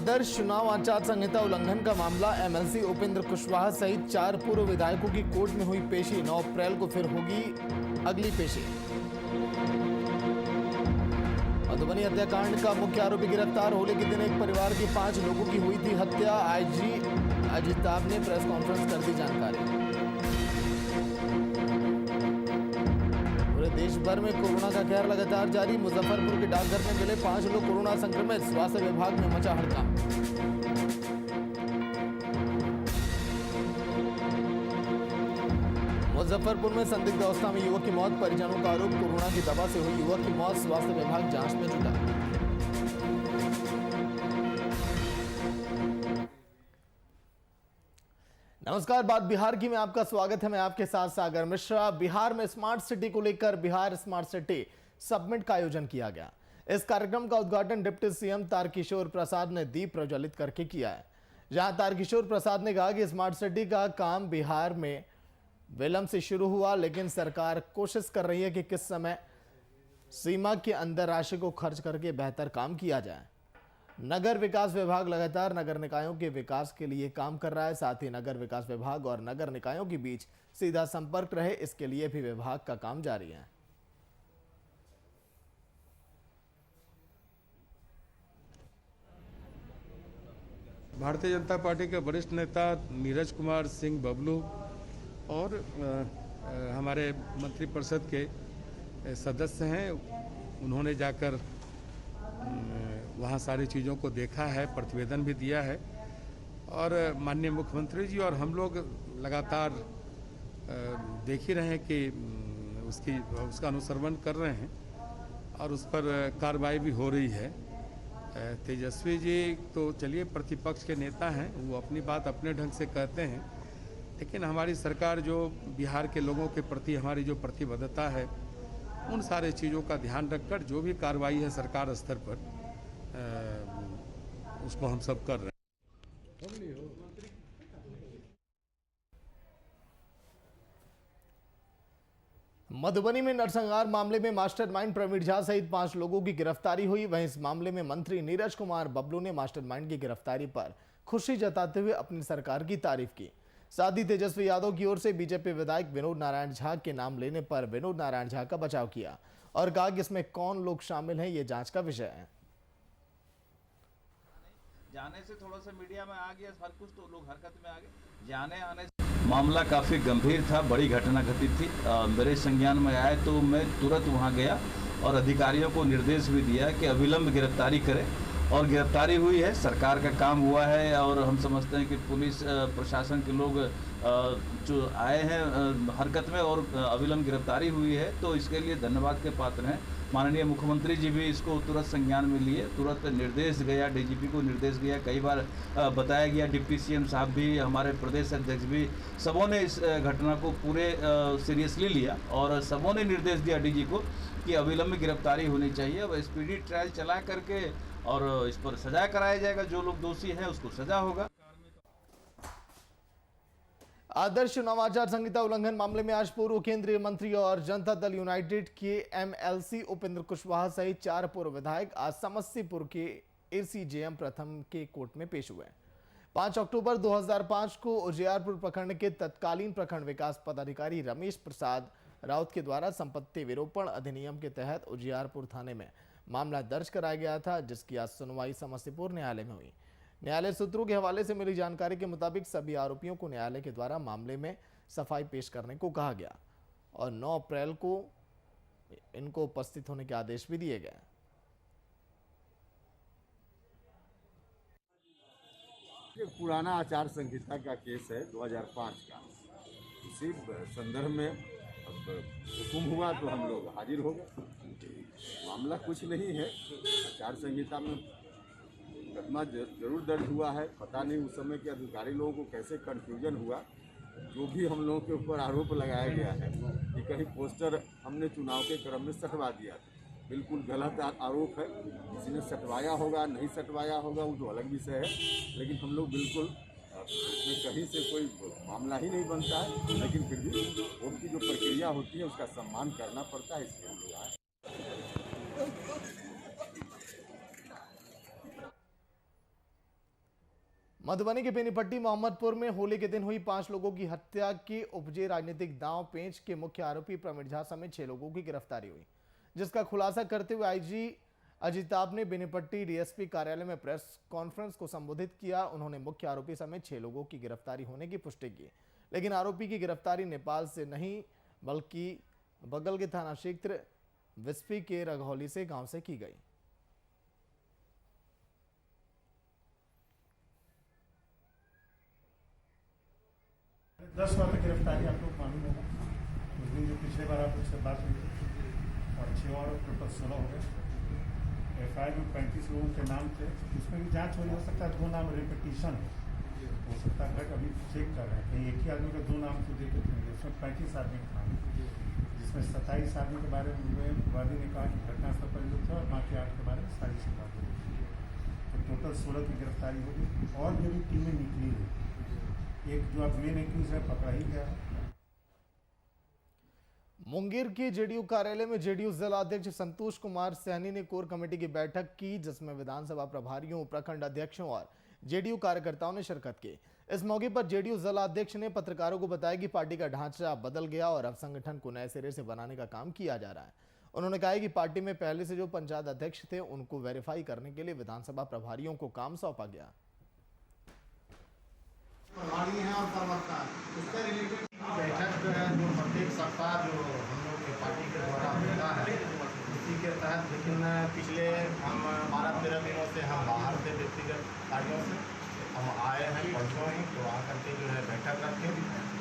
आदर्श चुनाव आचार संहिता उल्लंघन का मामला एमएलसी उपेंद्र कुशवाहा सहित 4 पूर्व विधायकों की कोर्ट में हुई पेशी। 9 अप्रैल को फिर होगी अगली पेशी। मधुबनी हत्याकांड का मुख्य आरोपी गिरफ्तार। होली के दिन एक परिवार के 5 लोगों की हुई थी हत्या। आईजी अजिताभ ने प्रेस कॉन्फ्रेंस कर दी जानकारी। देश भर में कोरोना का कहर लगातार जारी। मुजफ्फरपुर के डाकघर में मिले 5 लोग कोरोना संक्रमित। स्वास्थ्य विभाग में मचा हड़कंप। मुजफ्फरपुर में संदिग्ध अवस्था में युवक की मौत। परिजनों का आरोप कोरोना की दवा से हुई युवक की मौत। स्वास्थ्य विभाग जांच में जुटा। नमस्कार, बात बिहार की में आपका स्वागत है। मैं आपके साथ सागर मिश्रा। बिहार में स्मार्ट सिटी को लेकर बिहार स्मार्ट सिटी समिट का आयोजन किया गया। इस कार्यक्रम का उद्घाटन डिप्टी सीएम तारकिशोर प्रसाद ने दीप प्रज्वलित करके किया है। जहां तारकिशोर प्रसाद ने कहा कि स्मार्ट सिटी का काम बिहार में विलंब से शुरू हुआ, लेकिन सरकार कोशिश कर रही है कि किस समय सीमा के अंदर राशि को खर्च करके बेहतर काम किया जाए। नगर विकास विभाग लगातार नगर निकायों के विकास के लिए काम कर रहा है। साथ ही नगर विकास विभाग और नगर निकायों के बीच सीधा संपर्क रहे, इसके लिए भी विभाग का काम जारी है। भारतीय जनता पार्टी के वरिष्ठ नेता नीरज कुमार सिंह बबलू और हमारे मंत्रिपरिषद के सदस्य हैं, उन्होंने जाकर वहाँ सारी चीज़ों को देखा है, प्रतिवेदन भी दिया है। और माननीय मुख्यमंत्री जी और हम लोग लगातार देख ही रहे हैं कि उसका अनुसरण कर रहे हैं और उस पर कार्रवाई भी हो रही है। तेजस्वी जी तो चलिए प्रतिपक्ष के नेता हैं, वो अपनी बात अपने ढंग से कहते हैं, लेकिन हमारी सरकार जो बिहार के लोगों के प्रति हमारी जो प्रतिबद्धता है, उन सारे चीज़ों का ध्यान रखकर जो भी कार्रवाई है सरकार स्तर पर उसको हम सब कर रहे हैं। मधुबनी में नरसंहार मामले में मास्टरमाइंड प्रवीण झा सहित 5 लोगों की गिरफ्तारी हुई। वहीं इस मामले में मंत्री नीरज कुमार बबलू ने मास्टरमाइंड की गिरफ्तारी पर खुशी जताते हुए अपनी सरकार की तारीफ की। साथ ही तेजस्वी यादव की ओर से बीजेपी विधायक विनोद नारायण झा के नाम लेने पर विनोद नारायण झा का बचाव किया और कहा कि इसमें कौन लोग शामिल हैं, ये जांच का विषय है। जाने से थोड़ा सा मीडिया में आ गया हर कुछ, तो लोग हरकत में आ गए। जाने आने से मामला काफ़ी गंभीर था, बड़ी घटना घटित थी। मेरे संज्ञान में आए तो मैं तुरंत वहां गया और अधिकारियों को निर्देश भी दिया कि अविलंब गिरफ्तारी करें, और गिरफ्तारी हुई है। सरकार का काम हुआ है और हम समझते हैं कि पुलिस प्रशासन के लोग जो आए हैं हरकत में और अविलंब गिरफ्तारी हुई है, तो इसके लिए धन्यवाद के पात्र हैं। माननीय मुख्यमंत्री जी भी इसको तुरंत संज्ञान में लिए, तुरंत निर्देश गया, डीजीपी को निर्देश गया, कई बार बताया गया, डिप्टी सीएम साहब भी, हमारे प्रदेश अध्यक्ष भी, सबों ने इस घटना को पूरे सीरियसली लिया और सबों ने निर्देश दिया डीजी को कि अविलंब गिरफ्तारी होनी चाहिए। अब स्पीडी ट्रायल चला करके और इस पर सजा कराया जाएगा, जो लोग दोषी हैं उसको सजा होगा। आदर्श चुनाव आचार संहिता उल्लंघन मामले में आज पूर्व केंद्रीय मंत्री और जनता दल यूनाइटेड के एमएलसी उपेंद्र कुशवाहा सहित 4 पूर्व विधायक आज समस्तीपुर के एसीजेएम प्रथम के कोर्ट में पेश हुए। 5 अक्टूबर 2005 को उजियारपुर प्रखंड के तत्कालीन प्रखंड विकास पदाधिकारी रमेश प्रसाद राउत के द्वारा संपत्ति विरूपण अधिनियम के तहत उजियारपुर थाने में मामला दर्ज कराया गया था, जिसकी आज सुनवाई समस्तीपुर न्यायालय में हुई। न्यायालय सूत्रों के हवाले से मिली जानकारी के मुताबिक सभी आरोपियों को न्यायालय के द्वारा मामले में सफाई पेश करने को कहा गया और 9 अप्रैल को इनको उपस्थित होने के आदेश भी दिए गए। पुराना आचार संहिता का केस है 2005 का, इसी संदर्भ में अब हुक्म हुआ तो हम लोग हाजिर हो गए। मामला कुछ नहीं है, आचार संहिता में मुकदमा जरूर दर्ज हुआ है। पता नहीं उस समय के अधिकारी लोगों को कैसे कंफ्यूजन हुआ। जो भी हम लोगों के ऊपर आरोप लगाया गया है कि कहीं पोस्टर हमने चुनाव के क्रम में सटवा दिया, बिल्कुल गलत आरोप है। किसी ने सटवाया होगा नहीं सटवाया होगा वो तो अलग विषय है, लेकिन हम लोग बिल्कुल इसमें कहीं से कोई मामला ही नहीं बनता है, लेकिन फिर भी कोर्ट की जो प्रक्रिया होती है उसका सम्मान करना पड़ता है, इसलिए हम लोग आए। मधुबनी के बेनीपट्टी मोहम्मदपुर में होली के दिन हुई 5 लोगों की हत्या के उपजे राजनीतिक दांव पेंच के मुख्य आरोपी प्रवीण झा समेत 6 लोगों की गिरफ्तारी हुई, जिसका खुलासा करते हुए आईजी अजिताभ ने बेनीपट्टी डीएसपी कार्यालय में प्रेस कॉन्फ्रेंस को संबोधित किया। उन्होंने मुख्य आरोपी समेत 6 लोगों की गिरफ्तारी होने की पुष्टि की, लेकिन आरोपी की गिरफ्तारी नेपाल से नहीं बल्कि बगल के थाना क्षेत्र विस्पी के रघौली से गांव से की गई। दस वाली गिरफ्तारी आप लोग मालूम होगा। उस दिन जो पिछले बार आप उससे बात हुई थी और 6 और टोटल 16 हो गए। एफआईआर में 35 लोगों के नाम थे, उसमें भी जांच हो सकता है 2 नाम रिपीटिशन हो सकता है। अभी चेक कर रहे हैं कहीं एक ही आदमी का 2 नाम तो देते थे, उसमें 35 आदमी का नाम, जिसमें 27 आदमी के बारे में वादी ने कहा कि घटनास्थल पर जो थे और बाकी 8 के बारे में साजिश की बात हुई। तो टोटल 16 की गिरफ्तारी होगी और भी अभी टीमें निकली हुई। एक जो अब मेन एक्यूज है पकड़ा ही गया है। मुंगेर के जेडीयू कार्यालय में जेडीयू जिला अध्यक्ष संतोष कुमार सैनी ने कोर कमेटी की बैठक की, जिसमें विधानसभा प्रभारियों, प्रखंड अध्यक्षों और जेडीयू कार्यकर्ताओं ने शिरकत की। इस मौके पर जेडीयू जिला अध्यक्ष ने पत्रकारों को बताया कि पार्टी का ढांचा बदल गया और अब संगठन को नए सिरे से बनाने का काम किया जा रहा है। उन्होंने कहा कि पार्टी में पहले से जो पंचायत अध्यक्ष थे उनको वेरीफाई करने के लिए विधानसभा प्रभारियों को काम सौंपा गया। प्रभारी हैं और प्रवक्ता, उससे रिलेटेड बैठक जो प्रत्येक सप्ताह जो हम लोग के पार्टी के द्वारा होता है उसी के तहत, लेकिन पिछले हम 12-13 दिनों से हम बाहर थे व्यक्तिगत कार्यों से, हम आए हैं परसों ही, तो आकर के जो है बैठक रखें।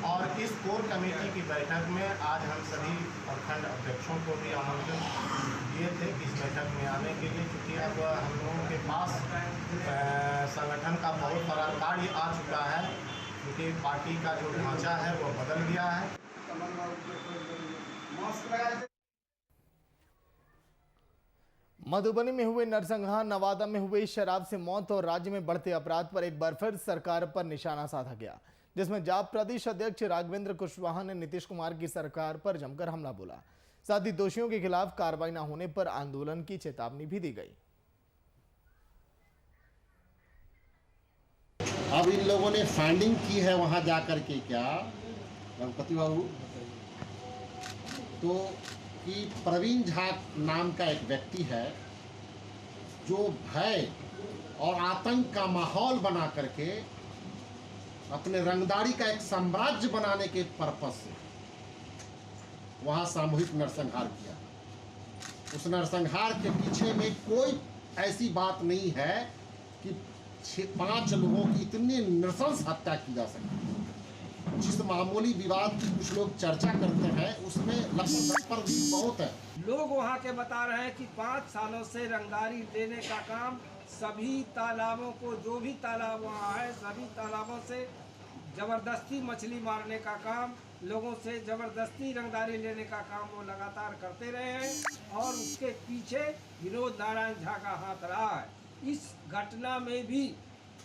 और इस कोर कमेटी की बैठक में आज हम सभी प्रखंड अध्यक्षों को भी आमंत्रण दिए थे कि इस बैठक में आने के लिए, क्योंकि अब हम लोगों के पास संगठन का बहुत बड़ा कार्य आ चुका है, क्योंकि पार्टी का जो ढांचा है वो बदल गया है। मधुबनी में हुए नरसंहार, नवादा में हुई शराब से मौत और राज्य में बढ़ते अपराध पर एक बार फिर सरकार पर निशाना साधा गया, जिसमें जाप प्रदेश अध्यक्ष राघवेंद्र कुशवाहा ने नीतीश कुमार की सरकार पर जमकर हमला बोला। साथ ही दोषियों के खिलाफ कार्रवाई न होने पर आंदोलन की चेतावनी भी दी गई। अब इन लोगों ने फाइंडिंग की है वहां जाकर के, क्या रघुपति बाबू, तो कि प्रवीण झा नाम का एक व्यक्ति है जो भय और आतंक का माहौल बना करके अपने रंगदारी का एक साम्राज्य बनाने के पर्पस से वहां सामूहिक नरसंहार किया। उस नरसंहार के पीछे में कोई ऐसी बात नहीं है कि 5 लोगों की इतनी नृशंस हत्या की जा सकती है। जिस मामूली विवाद की कुछ लोग चर्चा करते हैं उसमें लक्ष्य पर भी बहुत है। लोग वहाँ के बता रहे हैं कि 5 सालों से रंगदारी लेने का काम, सभी तालाबों को, जो भी तालाब वहाँ है सभी तालाबों से जबरदस्ती मछली मारने का काम, लोगों से जबरदस्ती रंगदारी लेने का काम वो लगातार करते रहे हैं और उसके पीछे विनोद नारायण झा का हाथ रहा है। इस घटना में भी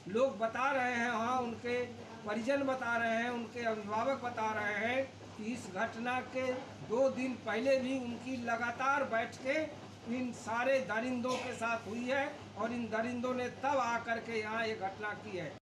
लोग बता रहे हैं, हाँ उनके परिजन बता रहे हैं, उनके अभिभावक बता रहे हैं कि इस घटना के 2 दिन पहले भी उनकी लगातार बैठकें इन सारे दरिंदों के साथ हुई है और इन दरिंदों ने तब आकर के यहाँ ये घटना की है।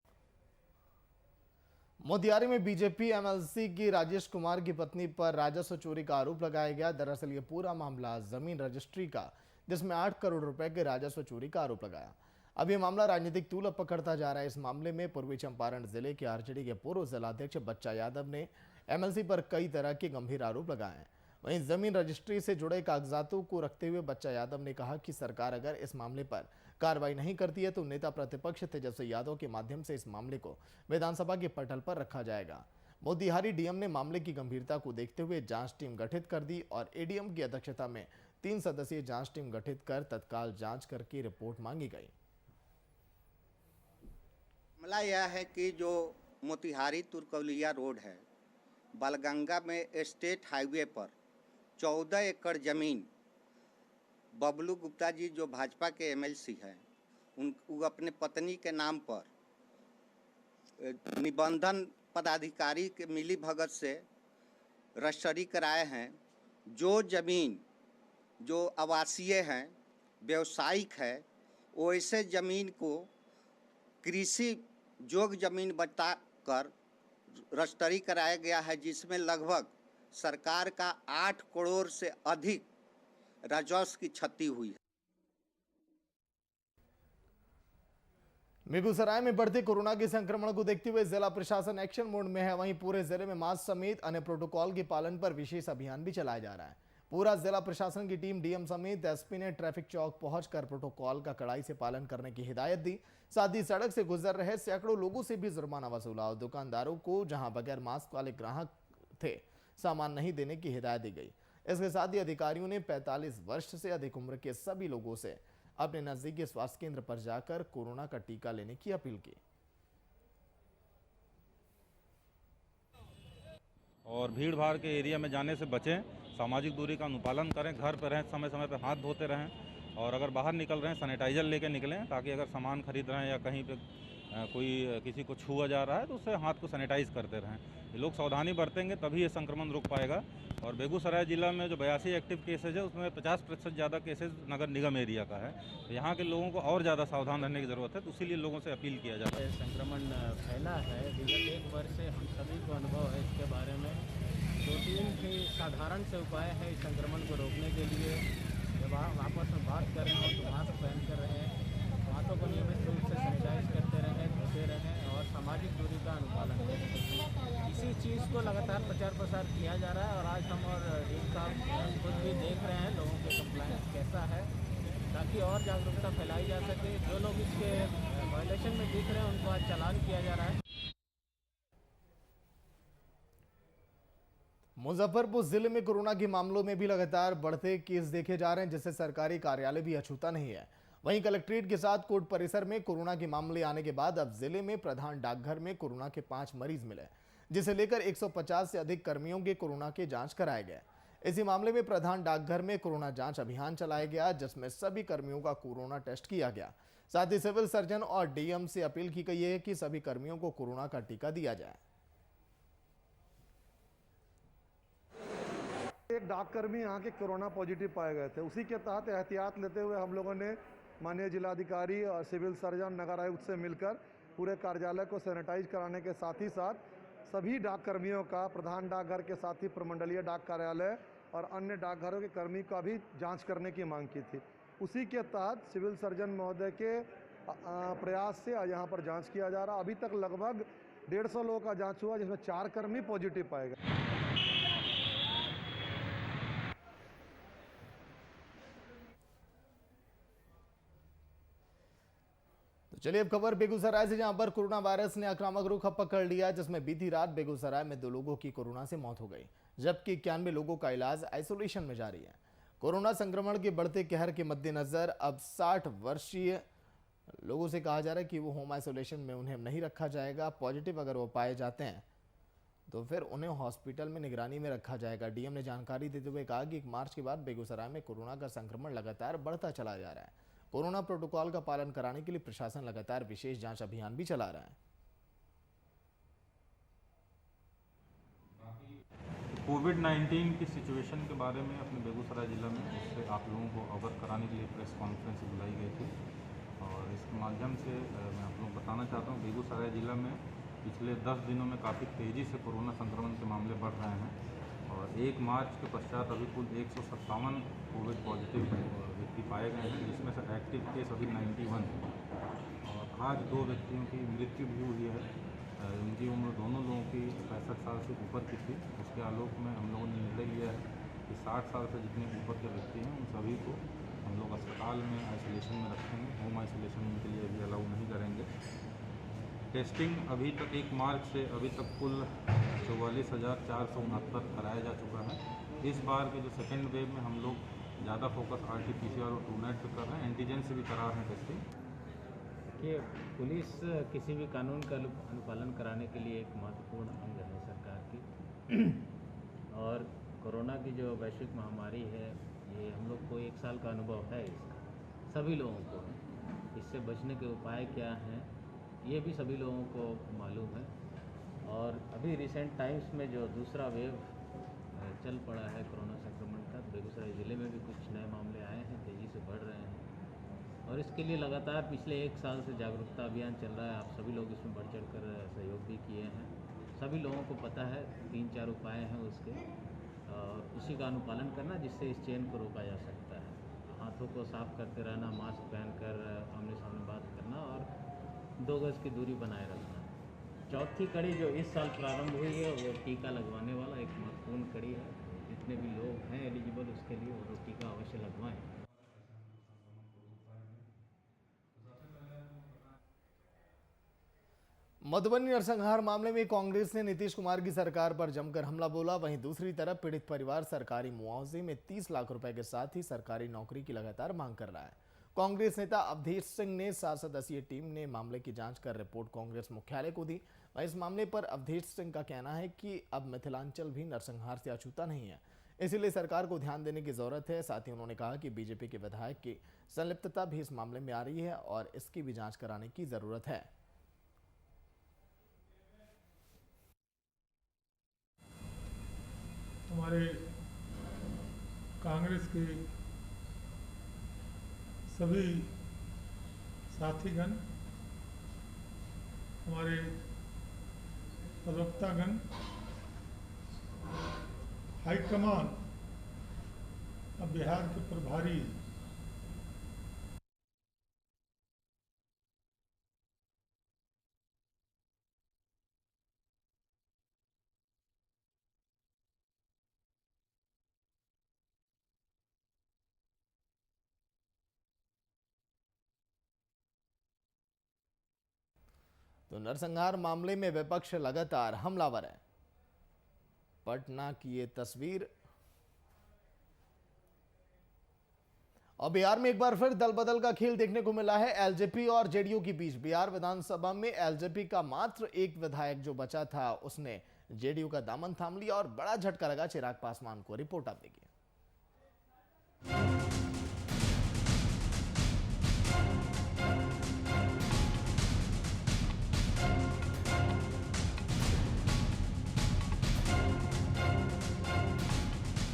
मोतिहारी में बीजेपी एमएलसी की राजेश कुमार की पत्नी पर राजस्व चोरी का आरोप लगाया गया। दरअसल ये पूरा मामला जमीन रजिस्ट्री का, जिसमें 8 करोड़ रुपए के राजस्व चोरी का आरोप लगाया। अब ये मामला राजनीतिक तूल पकड़ता जा रहा है। इस मामले में पूर्वी चंपारण जिले के आरजेडी के पूर्व जिलाध्यक्ष बच्चा यादव ने एमएलसी पर कई तरह के गंभीर आरोप लगाए हैं। वहीं जमीन रजिस्ट्री से जुड़े कागजातों को रखते हुए बच्चा यादव ने कहा कि सरकार अगर इस मामले पर कार्रवाई नहीं करती है तो नेता प्रतिपक्ष तेजस्वी यादव के माध्यम से इस मामले को विधानसभा के पटल पर रखा जाएगा। मोतिहारी डीएम ने मामले की गंभीरता को देखते हुए जांच टीम गठित कर दी और एडीएम की अध्यक्षता में 3 सदस्यीय जांच टीम गठित कर तत्काल जांच करके रिपोर्ट मांगी गई। मामला यह है कि जो मोतिहारी तुर्कौलिया रोड है, बालगंगा में स्टेट हाईवे पर 14 एकड़ ज़मीन बबलू गुप्ता जी जो भाजपा के एमएलसी हैं, वो अपने पत्नी के नाम पर निबंधन पदाधिकारी के मिली भगत से रजिस्ट्री कराए हैं। जो ज़मीन जो आवासीय हैं, व्यावसायिक है, वैसे ज़मीन को कृषि जोग जमीन बताकर रजिस्ट्री कराया गया है, जिसमें लगभग सरकार का 8 करोड़ से अधिक राजस्व की क्षति हुई है। बेगूसराय में बढ़ते कोरोना के संक्रमण को देखते हुए जिला प्रशासन एक्शन मोड में है। वहीं पूरे जिले में मास्क समेत अन्य प्रोटोकॉल के पालन पर विशेष अभियान भी चलाया जा रहा है। पूरा जिला प्रशासन की टीम डीएम समेत एसपी ने ट्रैफिक चौक पहुंचकर प्रोटोकॉल का कड़ाई से पालन करने की हिदायत दी। साथ ही सड़क से गुजर रहे सैकड़ों लोगों से भी जुर्माना वसूला और दुकानदारों को जहां बगैर मास्क वाले ग्राहक थे सामान नहीं देने की हिदायत दी गई। इसके साथ ही अधिकारियों ने 45 वर्ष से अधिक उम्र के सभी लोगों से अपने नजदीकी स्वास्थ्य केंद्र पर जाकर कोरोना का टीका लेने की अपील की। और भीड़ भाड़ के एरिया में जाने से बचें, सामाजिक दूरी का अनुपालन करें, घर पर रहें, समय समय पर हाथ धोते रहें और अगर बाहर निकल रहे हैं सैनिटाइजर लेकर निकलें, ताकि अगर सामान खरीद रहे हैं या कहीं पे कोई किसी को छुआ जा रहा है तो उससे हाथ को सैनिटाइज करते रहें। ये लोग सावधानी बरतेंगे तभी ये संक्रमण रुक पाएगा। और बेगूसराय जिला में जो 82 एक्टिव केसेज है उसमें 50% ज़्यादा केसेज नगर निगम एरिया का है। तो यहाँ के लोगों को और ज़्यादा सावधान रहने की ज़रूरत है, तो इसीलिए लोगों से अपील किया जाता है। संक्रमण फैला है, विगत 1 वर्ष से हम सभी को अनुभव है इसके बारे में। 2-3 के साधारण से उपाय है इस संक्रमण को रोकने के लिए। जब आप आपस में बात कर रहे हो तो मास्क पहन कर रहें, हाथों को नियमित रूप से सैनिटाइज करते रहें, धोते रहें और सामाजिक दूरी का अनुपालन करें। इसी चीज़ को लगातार प्रचार प्रसार किया जा रहा है और आज हम और डीएम साहब खुद भी देख रहे हैं लोगों के कंप्लायंस कैसा है, ताकि और जागरूकता फैलाई जा सके। जो लोग इसके वायलेशन में दिख रहे हैं उनको आज चालान किया जा रहा है। मुजफ्फरपुर जिले में कोरोना के मामलों में भी लगातार बढ़ते केस देखे जा रहे हैं, जिससे सरकारी कार्यालय भी अछूता नहीं है। वहीं कलेक्ट्रेट के साथ कोर्ट परिसर में कोरोना के मामले आने के बाद अब जिले में प्रधान डाकघर में कोरोना के 5 मरीज मिले, जिसे लेकर 150 से अधिक कर्मियों के कोरोना के जांच कराए गए। इसी मामले में प्रधान डाकघर में कोरोना जांच अभियान चलाया गया, जिसमें सभी कर्मियों का कोरोना टेस्ट किया गया। साथ ही सिविल सर्जन और डीएम से अपील की गई है कि सभी कर्मियों को कोरोना का टीका दिया जाए। एक डाककर्मी यहाँ के कोरोना पॉजिटिव पाए गए थे। उसी के तहत एहतियात लेते हुए हम लोगों ने माननीय जिलाधिकारी और सिविल सर्जन नगर आयुक्त से मिलकर पूरे कार्यालय को सैनिटाइज कराने के साथ ही साथ सभी डाककर्मियों का प्रधान डाकघर के साथ ही प्रमंडलीय डाक कार्यालय और अन्य डाकघरों के कर्मी का भी जांच करने की मांग की थी। उसी के तहत सिविल सर्जन महोदय के प्रयास से आज यहाँ पर जाँच किया जा रहा। अभी तक लगभग 150 लोगों का जाँच हुआ, जिसमें 4 कर्मी पॉजिटिव पाए गए। चलिए अब खबर बेगूसराय से, जहां पर कोरोना वायरस ने आक्रामक रुख पकड़ लिया, जिसमें बीती रात बेगूसराय में 2 लोगों की कोरोना से मौत हो गई, जबकि 91 लोगों का इलाज आइसोलेशन में जारी है। कोरोना संक्रमण के बढ़ते कहर के मद्देनजर अब 60 वर्षीय लोगों से कहा जा रहा है कि वो होम आइसोलेशन में उन्हें नहीं रखा जाएगा। पॉजिटिव अगर वो पाए जाते हैं तो फिर उन्हें हॉस्पिटल में निगरानी में रखा जाएगा। डीएम ने जानकारी देते हुए कहा कि 1 मार्च के बाद बेगूसराय में कोरोना का संक्रमण लगातार बढ़ता चला जा रहा है। कोरोना प्रोटोकॉल का पालन कराने के लिए प्रशासन लगातार विशेष जांच अभियान भी चला रहा है। कोविड-19 की सिचुएशन के बारे में अपने बेगूसराय जिला में उससे आप लोगों को अवगत कराने के लिए प्रेस कॉन्फ्रेंस बुलाई गई थी और इसके माध्यम से मैं आप लोगों को बताना चाहता हूँ बेगूसराय जिला में पिछले 10 दिनों में काफ़ी तेज़ी से कोरोना संक्रमण के मामले बढ़ रहे हैं और 1 मार्च के पश्चात अभी कुल 157 कोविड पॉजिटिव व्यक्ति पाए गए हैं, जिसमें से एक्टिव केस अभी 91 है और आज 2 व्यक्तियों की मृत्यु भी हुई है। उनकी उम्र दोनों लोगों की 65 साल से ऊपर की थी। उसके आलोक में हम लोगों ने निर्णय लिया है कि 60 साल से जितने ऊपर के व्यक्ति हैं उन सभी को हम लोग अस्पताल में आइसोलेशन में रखेंगे। होम आइसोलेशन के लिए अभी अलाउ नहीं करेंगे। टेस्टिंग अभी तक 1 मार्च से अभी तक कुल 44,469 कराया जा चुका है। इस बार के जो सेकेंड वेव में हम लोग ज़्यादा फोकस RT-PCR और TrueNet पे कर रहे हैं, एंटीजन से भी करा रहे हैं टेस्टिंग। कि पुलिस किसी भी कानून का अनुपालन कराने के लिए एक महत्वपूर्ण अंग है सरकार की और कोरोना की जो वैश्विक महामारी है ये हम लोग को 1 साल का अनुभव है इसका, सभी लोगों को है। इससे बचने के उपाय क्या हैं ये भी सभी लोगों को मालूम है और अभी रिसेंट टाइम्स में जो दूसरा वेव चल पड़ा है कोरोना संक्रमण का, बेगूसराय ज़िले में भी कुछ नए मामले आए हैं, तेज़ी से बढ़ रहे हैं और इसके लिए लगातार पिछले 1 साल से जागरूकता अभियान चल रहा है। आप सभी लोग इसमें बढ़ चढ़ कर सहयोग भी किए हैं। सभी लोगों को पता है 3-4 उपाय हैं उसके, और उसी का अनुपालन करना जिससे इस चेन को रोका जा सकता है। हाथों को साफ करते रहना, मास्क पहनकर आमने सामने बात करना और 2 गज की दूरी बनाए रखना। चौथी कड़ी जो इस साल प्रारंभ हुई है वो टीका लगवाने वाला एक महत्वपूर्ण कड़ी है। जितने भी लोग हैं एलिजिबल उसके लिए वो टीका अवश्य लगवाएं। मधुबनी नरसंहार मामले में कांग्रेस ने नीतीश कुमार की सरकार पर जमकर हमला बोला। वहीं दूसरी तरफ पीड़ित परिवार सरकारी मुआवजे में 30 लाख रुपए के साथ ही सरकारी नौकरी की लगातार मांग कर रहा है। कांग्रेस नेता अवधेश सिंह ने 7 सदस्यीय टीम ने मामले की जांच कर रिपोर्ट कांग्रेस मुख्यालय को दी। वहीं इस मामले पर अवधेश सिंह का कहना है कि अब मिथिलांचल भी नरसंहार से अछूता नहीं है, इसीलिए सरकार को ध्यान देने की जरूरत है। साथ ही उन्होंने कहा कि बीजेपी के विधायक की संलिप्तता भी इस मामले में आ रही है और इसकी भी जांच कराने की जरूरत है। हमारे कांग्रेस के सभी साथीगण, हमारे प्रवक्तागण, हाईकमान, अब बिहार के प्रभारी तो नरसंहार मामले में विपक्ष लगातार हमलावर है। पटना की ये तस्वीर। और बिहार में एक बार फिर दल बदल का खेल देखने को मिला है एलजेपी और जेडीयू के बीच। बिहार विधानसभा में एलजेपी का मात्र एक विधायक जो बचा था उसने जेडीयू का दामन थाम लिया और बड़ा झटका लगा चिराग पासवान को। रिपोर्ट आप देखिए।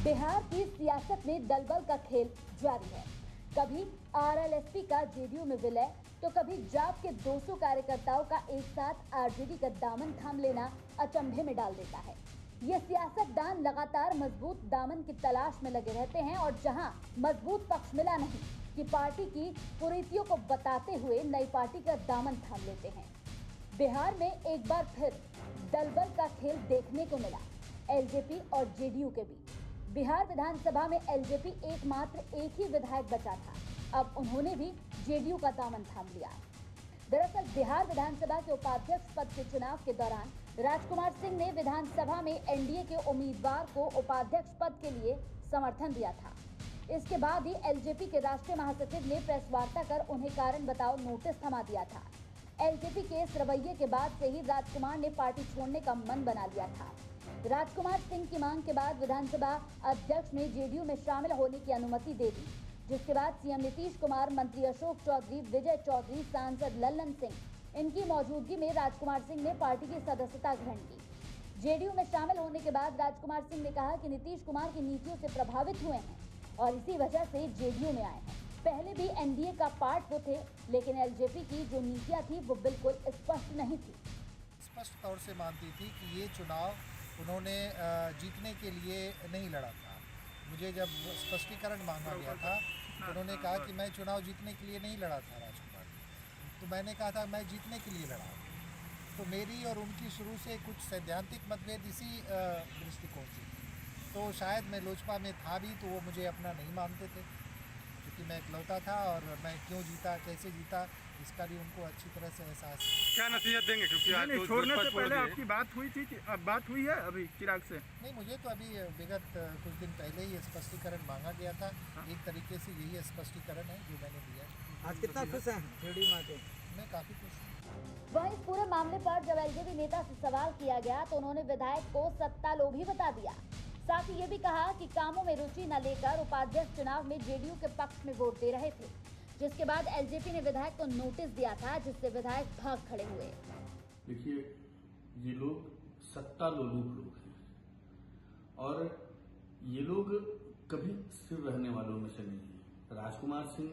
बिहार की सियासत में दलबल का खेल जारी है। कभी आरएलएसपी का जेडीयू में विलय, तो कभी जाप के 200 कार्यकर्ताओं का एक साथ आरजेडी का दामन थाम लेना अचंभे में डाल देता है। ये सियासतदान लगातार मजबूत दामन की तलाश में लगे रहते हैं और जहां मजबूत पक्ष मिला नहीं कि पार्टी की कुरीतियों को बताते हुए नई पार्टी का दामन थाम लेते हैं। बिहार में एक बार फिर दलबल का खेल देखने को मिला एलजेपी और जेडीयू के बीच। बिहार विधानसभा में एलजेपी एकमात्र एक ही विधायक बचा था, अब उन्होंने भी जेडीयू का दामन थाम लिया। दरअसल बिहार विधानसभा के उपाध्यक्ष पद के चुनाव के दौरान राजकुमार सिंह ने विधानसभा में एनडीए के उम्मीदवार को उपाध्यक्ष पद के लिए समर्थन दिया था। इसके बाद ही एलजेपी के राष्ट्रीय महासचिव ने प्रेस वार्ता कर उन्हें कारण बताओ नोटिस थमा दिया था। एलजेपी के इस रवैये के बाद से ही राजकुमार ने पार्टी छोड़ने का मन बना लिया था। राजकुमार सिंह की मांग के बाद विधानसभा अध्यक्ष ने जेडीयू में शामिल होने की अनुमति दे दी, जिसके बाद सीएम नीतीश कुमार, मंत्री अशोक चौधरी, विजय चौधरी, सांसद लल्लन सिंह इनकी मौजूदगी में राजकुमार सिंह ने पार्टी की सदस्यता ग्रहण की। जेडीयू में शामिल होने के बाद राजकुमार सिंह ने कहा कि नीतीश कुमार की नीतियों से प्रभावित हुए हैं और इसी वजह से जेडीयू में आए हैं। पहले भी एनडीए का पार्ट वो थे, लेकिन एलजेपी की जो नीतियां थी वो बिल्कुल स्पष्ट नहीं थी। स्पष्ट तौर से मानती थी कि ये चुनाव उन्होंने जीतने के लिए नहीं लड़ा था। मुझे जब स्पष्टीकरण मांगा गया था तो उन्होंने कहा कि मैं चुनाव जीतने के लिए नहीं लड़ा था राजकुमार, तो मैंने कहा था मैं जीतने के लिए लड़ा। तो मेरी और उनकी शुरू से कुछ सैद्धांतिक मतभेद इसी दृष्टिकोण से, तो शायद मैं लोजपा में था भी तो वो मुझे अपना नहीं मानते थे, क्योंकि मैं इकलौता था और मैं क्यों जीता, कैसे जीता, इसका भी उनको अच्छी तरह से एहसास। क्या नसीहत देंगे, क्योंकि आज छोड़ने से पहले आपकी बात हुई थी कि अब बात हुई है अभी चिराग से? नहीं, मुझे तो अभी विगत कुछ दिन पहले ही स्पष्टीकरण मांगा गया था। एक तरीके से यही स्पष्टीकरण है जो मैंने दिया। आज कितना खुश हैं जेडीयू में आके? मैं काफ़ी खुश हूँ। वहीं इस पूरे मामले पर जब एलजेपी नेता से सवाल किया गया तो उन्होंने विधायक को सत्ता लोभी बता दिया। साथ ही ये भी कहा कि कामों में रुचि न लेकर उपाध्यक्ष चुनाव में जेडीयू के पक्ष में वोट दे रहे थे, जिसके बाद एलजेपी ने विधायक को नोटिस दिया था, जिससे विधायक भाग खड़े हुए। देखिए, ये लोग सत्ता लोलुप लोग हैं और ये लोग कभी स्थिर रहने वालों में से नहीं है। राजकुमार सिंह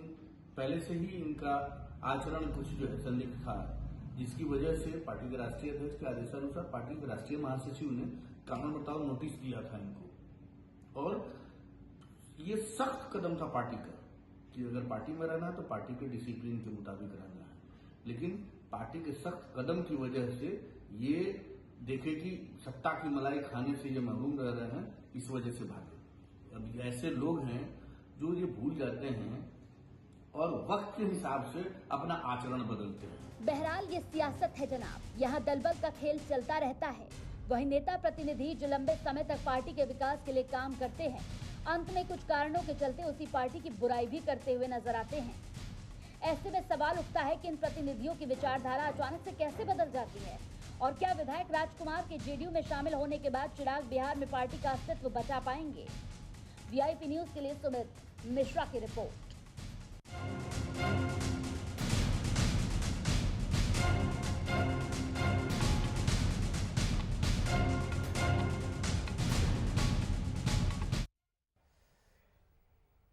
पहले से ही इनका आचरण कुछ जो है संदिग्ध था, जिसकी वजह से पार्टी के राष्ट्रीय अध्यक्ष के आदेशानुसार पार्टी के राष्ट्रीय महासचिव ने कारण बताओ नोटिस दिया था इनको। और ये सख्त कदम था पार्टी का कि अगर पार्टी में रहना है तो पार्टी के डिसिप्लिन के मुताबिक रहना है, लेकिन पार्टी के सख्त कदम की वजह से ये देखे कि सत्ता की मलाई खाने से ये महरूम रह रहे हैं, इस वजह से भागे। अब ऐसे लोग हैं जो ये भूल जाते हैं और वक्त के हिसाब से अपना आचरण बदलते हैं। बहरहाल ये सियासत है जनाब, यहाँ दलबल का खेल चलता रहता है। वही नेता प्रतिनिधि जो लंबे समय तक पार्टी के विकास के लिए काम करते हैं, अंत में कुछ कारणों के चलते उसी पार्टी की बुराई भी करते हुए नजर आते हैं। ऐसे में सवाल उठता है कि इन प्रतिनिधियों की विचारधारा अचानक से कैसे बदल जाती है, और क्या विधायक राजकुमार के जेडीयू में शामिल होने के बाद चिराग बिहार में पार्टी का अस्तित्व बचा पाएंगे। वीआईपी न्यूज के लिए सुमित मिश्रा की रिपोर्ट।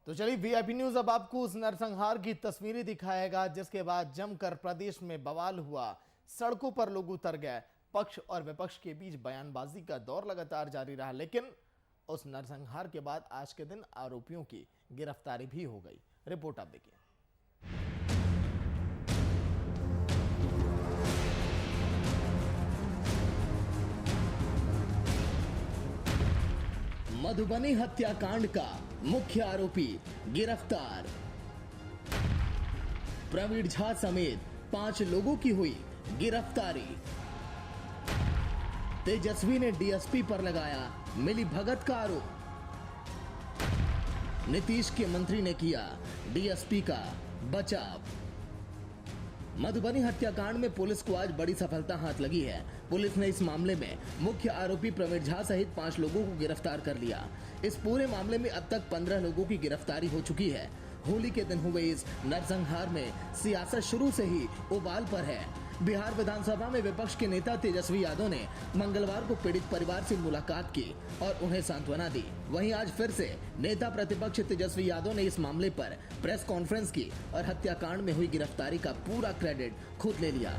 तो चलिए वीआईपी न्यूज अब आपको उस नरसंहार की तस्वीरें दिखाएगा जिसके बाद जमकर प्रदेश में बवाल हुआ, सड़कों पर लोग उतर गए, पक्ष और विपक्ष के बीच बयानबाजी का दौर लगातार जारी रहा, लेकिन उस नरसंहार के बाद आज के दिन आरोपियों की गिरफ्तारी भी हो गई। रिपोर्ट आप देखिए। मधुबनी हत्याकांड का मुख्य आरोपी गिरफ्तार। प्रवीण झा समेत 5 लोगों की हुई गिरफ्तारी। तेजस्वी ने डीएसपी पर लगाया मिलीभगत का आरोप। नीतीश के मंत्री ने किया डीएसपी का बचाव। मधुबनी हत्याकांड में पुलिस को आज बड़ी सफलता हाथ लगी है। पुलिस ने इस मामले में मुख्य आरोपी प्रवीण झा सहित 5 लोगों को गिरफ्तार कर लिया। इस पूरे मामले में अब तक 15 लोगों की गिरफ्तारी हो चुकी है। होली के दिन हुए इस नरसंहार में सियासत शुरू से ही उबाल पर है। बिहार विधानसभा में विपक्ष के नेता तेजस्वी यादव ने मंगलवार को पीड़ित परिवार से मुलाकात की और उन्हें सांत्वना दी। वहीं आज फिर से नेता प्रतिपक्ष तेजस्वी यादव ने इस मामले पर प्रेस कॉन्फ्रेंस की और हत्याकांड में हुई गिरफ्तारी का पूरा क्रेडिट खुद ले लिया।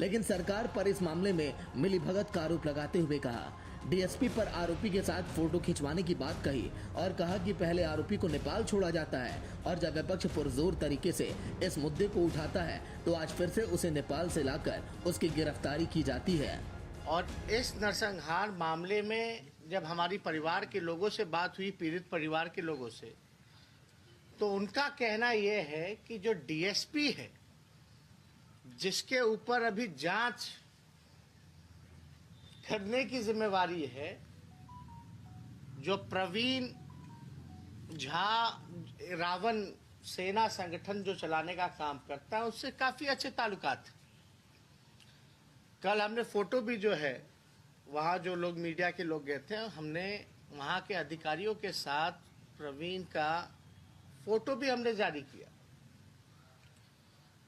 लेकिन सरकार पर इस मामले में मिलीभगत का आरोप लगाते हुए कहा, डीएसपी पर आरोपी के साथ फोटो खिंचवाने की बात कही और कहा कि पहले आरोपी को नेपाल छोड़ा जाता है और जब विपक्ष पुरजोर तरीके से इस मुद्दे को उठाता है तो आज फिर से उसे नेपाल से लाकर उसकी गिरफ्तारी की जाती है। और इस नरसंहार मामले में जब हमारी परिवार के लोगों से बात हुई, पीड़ित परिवार के लोगों से, तो उनका कहना यह है कि जो डीएसपी है जिसके ऊपर अभी जांच करने की जिम्मेवारी है, जो प्रवीण झा रावण सेना संगठन जो चलाने का काम करता है, उससे काफी अच्छे ताल्लुकात। कल हमने फोटो भी जो है, वहाँ जो लोग मीडिया के लोग गए थे, हमने वहाँ के अधिकारियों के साथ प्रवीण का फोटो भी हमने जारी किया।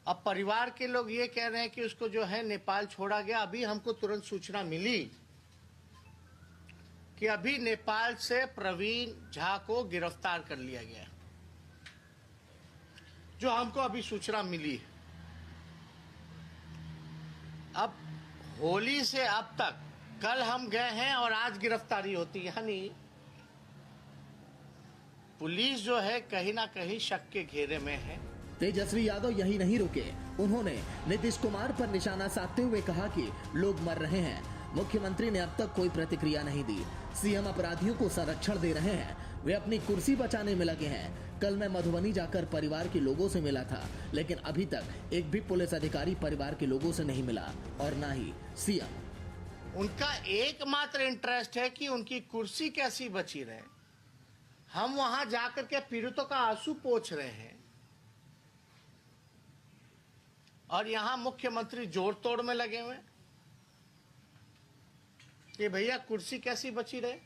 अब परिवार के लोग ये कह रहे हैं कि उसको जो है नेपाल छोड़ा गया। अभी हमको तुरंत सूचना मिली कि अभी नेपाल से प्रवीण झा को गिरफ्तार कर लिया गया, जो हमको अभी सूचना मिली है। अब होली से अब तक कल हम गए हैं और आज गिरफ्तारी होती, यानी पुलिस जो है कहीं ना कहीं शक के घेरे में है। तेजस्वी यादव यही नहीं रुके, उन्होंने नीतीश कुमार पर निशाना साधते हुए कहा कि लोग मर रहे हैं। मुख्यमंत्री ने अब तक कोई प्रतिक्रिया नहीं दी। सीएम अपराधियों को संरक्षण दे रहे हैं, वे अपनी कुर्सी बचाने में लगे हैं। कल मैं मधुबनी जाकर परिवार के लोगों से मिला था, लेकिन अभी तक एक भी पुलिस अधिकारी परिवार के लोगों से नहीं मिला और न ही सीएम। उनका एकमात्र इंटरेस्ट है कि उनकी कुर्सी कैसी बची रहे। हम वहां जाकर के पीड़ितों का आंसू पोंछ रहे हैं और यहाँ मुख्यमंत्री जोड़ तोड़ में लगे हुए कि भैया कुर्सी कैसी बची रहे।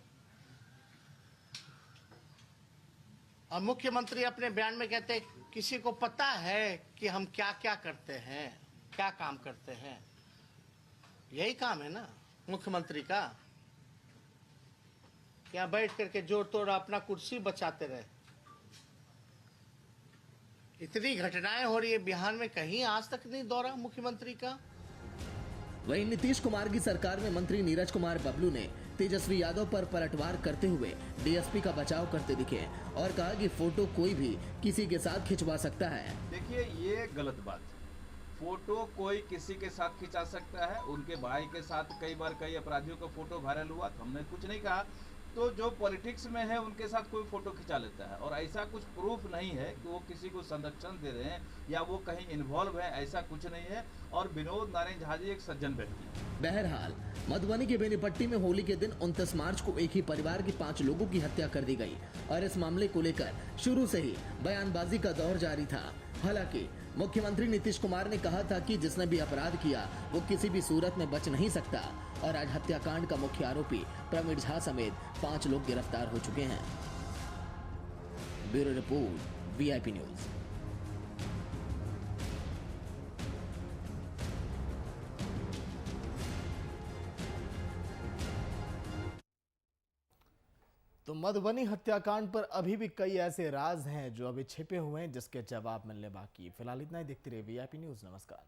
और मुख्यमंत्री अपने बयान में कहते हैं किसी को पता है कि हम क्या क्या करते हैं, क्या काम करते हैं। यही काम है ना मुख्यमंत्री का। यहाँ बैठ करके जोड़ तोड़ अपना कुर्सी बचाते रहे। इतनी घटनाएं हो रही है बिहार में, कहीं आज तक नहीं दौरा मुख्यमंत्री का। वहीं नीतीश कुमार की सरकार में मंत्री नीरज कुमार बबलू ने तेजस्वी यादव पर पलटवार करते हुए डीएसपी का बचाव करते दिखे और कहा कि फोटो कोई भी किसी के साथ खिंचवा सकता है। देखिए, ये गलत बात है। फोटो कोई किसी के साथ खिंचा सकता है। उनके भाई के साथ कई बार कई अपराधियों का फोटो वायरल हुआ, तो हमने कुछ नहीं कहा। तो जो पॉलिटिक्स में है उनके साथ कोई फोटो खिंचा लेता है, और ऐसा कुछ प्रूफ नहीं है कि वो किसी को संरक्षण दे रहे हैं या वो कहीं इन्वॉल्व है, ऐसा कुछ नहीं है। और विनोद नारायण झा जी एक सज्जन व्यक्ति है। बहरहाल मधुबनी के बेनीपट्टी में होली के दिन 29 मार्च को एक ही परिवार के 5 लोगों की हत्या कर दी गई और इस मामले को लेकर शुरू से ही बयानबाजी का दौर जारी था। हालांकि मुख्यमंत्री नीतीश कुमार ने कहा था कि जिसने भी अपराध किया वो किसी भी सूरत में बच नहीं सकता और आज हत्याकांड का मुख्य आरोपी प्रवीण झा समेत 5 लोग गिरफ्तार हो चुके हैं। Bureau report, VIP news. तो मधुबनी हत्याकांड पर अभी भी कई ऐसे राज हैं जो अभी छिपे हुए हैं, जिसके जवाब मिलने बाकी। फिलहाल इतना ही। देखते रहिए वीआईपी न्यूज। नमस्कार।